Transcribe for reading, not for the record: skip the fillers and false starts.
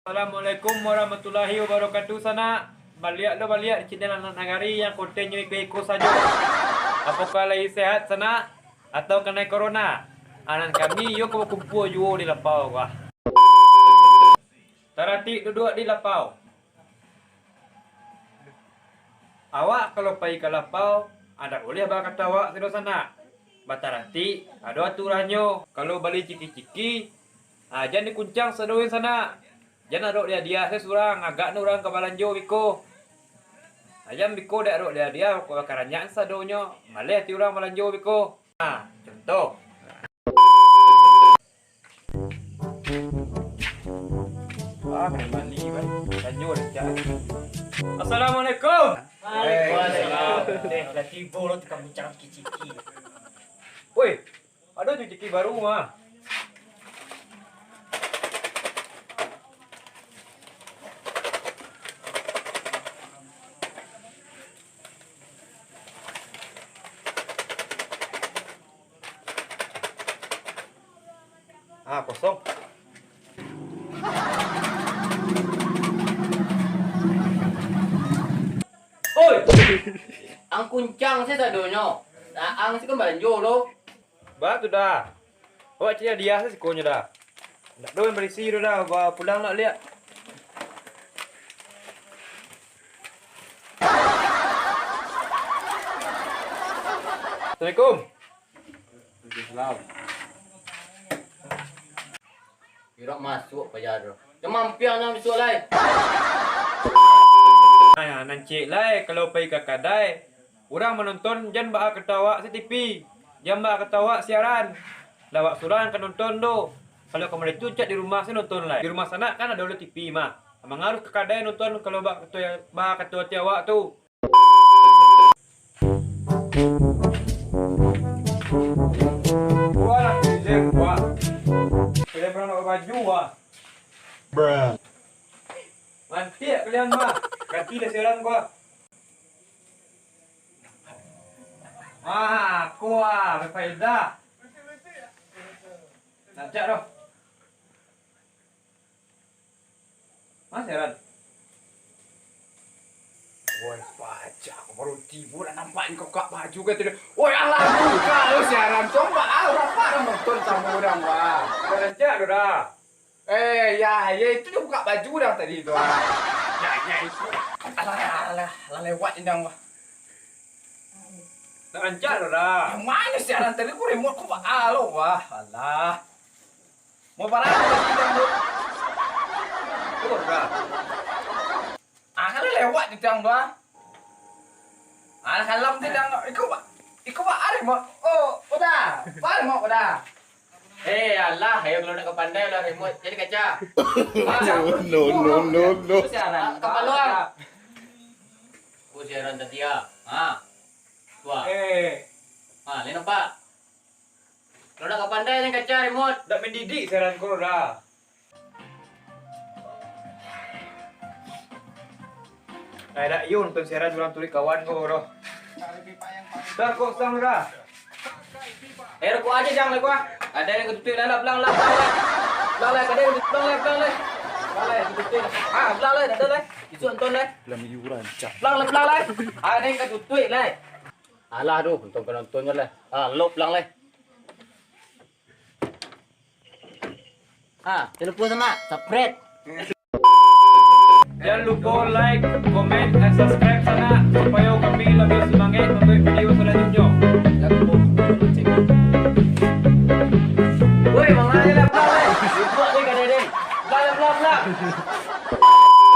Assalamualaikum warahmatullahi wabarakatuh sana. Balik di channel Anak Nagari yang kontennya ikut-ikut saja. Apakah lagi sehat sana atau kena corona? Anak kami yuk kumpul juga di lapau wah. Tarati duduk di lapau. Awak kalau pergi ke lapau, ada boleh kata awak di sana. Batarati ada aturannya. Kalau balik ciki-ciki, jangan dikuncang sedoin sana. Jangan aduk dia saya surang agak orang ke balanjo biko. Ayam biko dak aduk dia ko bakarannya sadonyo malih ti orang balanjo biko. Nah, contoh. Mandi kan. Balanjo dah. Assalamualaikum. Waalaikumsalam. Dah tiba lo tukang bincang ciki-ciki. Woi, ada ciki baru mah. Kosong. Oi, ang kuncang sih sadonyo. Ang sih kan banjo lo. Batu dah. Awak cari dia sih konya dah. Nak doan berisi dah, bawa pulang nak lihat. Assalamualaikum. Waalaikumsalam. Kira masuk pajaro. Kemampian yang masuk lai. Nancik lai kalau pergi ke kedai, orang menonton jangan bak ketawa si TV. Jangan bak ketawa siaran. Lawak surang kan nonton do. Kalau kamu ada cucat di rumah saya nonton lai. Di rumah sana kan ada TV mah. Mengaruh ke kedai nonton kalau bak ketua tiawak tu. Wah, film wah. Film nak baju wah. Bruh. Mantik kalian mah. Ganti dah siaran gua. Kuah, berfaedah. Nak cak doh. Mas siaran. Woi, pajak baru tiba dah nampak kau kak baju ke tidak. Woi, alah buka lu siaran coba apa nonton sama orang wah. Nak cak doh dah. Ya itu dia buka baju dah tadi tu. Ya itu. Alah lewat indang wah. Nak cak doh dah. Yang mana siaran tadi ku remote ku pak alo wah. Alah. Mau parah tadi indang lu. Tuh dah. Kan lewat di tang doa. Kalam di tang. Iku pak are mo. Oh, udah. Pare mo udah. Allah, ayo kalau nak kepandai lah remote jadi kaca. No. Siaran. Kapaluang. Ku siaran tadi ya. Tua. Lain apa? Kalau nak kepandai jadi kaca remote. Dak mendidik siaran kau dah. Dak yun nonton siaran orang tulis kawan kau doh. Dah kau sang dah. Ku aja jangan ku. Ada yang ketutup dah belang lah. Belang lah, ada yang belang lah. Belang lah, ketutup. Belang lah, ada lah. Isu nonton lah. Belam yuran cak. Belang lah. Ada yang ketutup lah. Alah aduh, nontonnya lah. Lop belang lah. Jangan lupa sama subscribe. Jangan lupa like, komen, dan subscribe sana supaya kami lebih semangat membuat video selanjutnya. Jangan lupa lonceng. Woi, mana lah belang lah. Lupa ni kadang-kadang. Belang.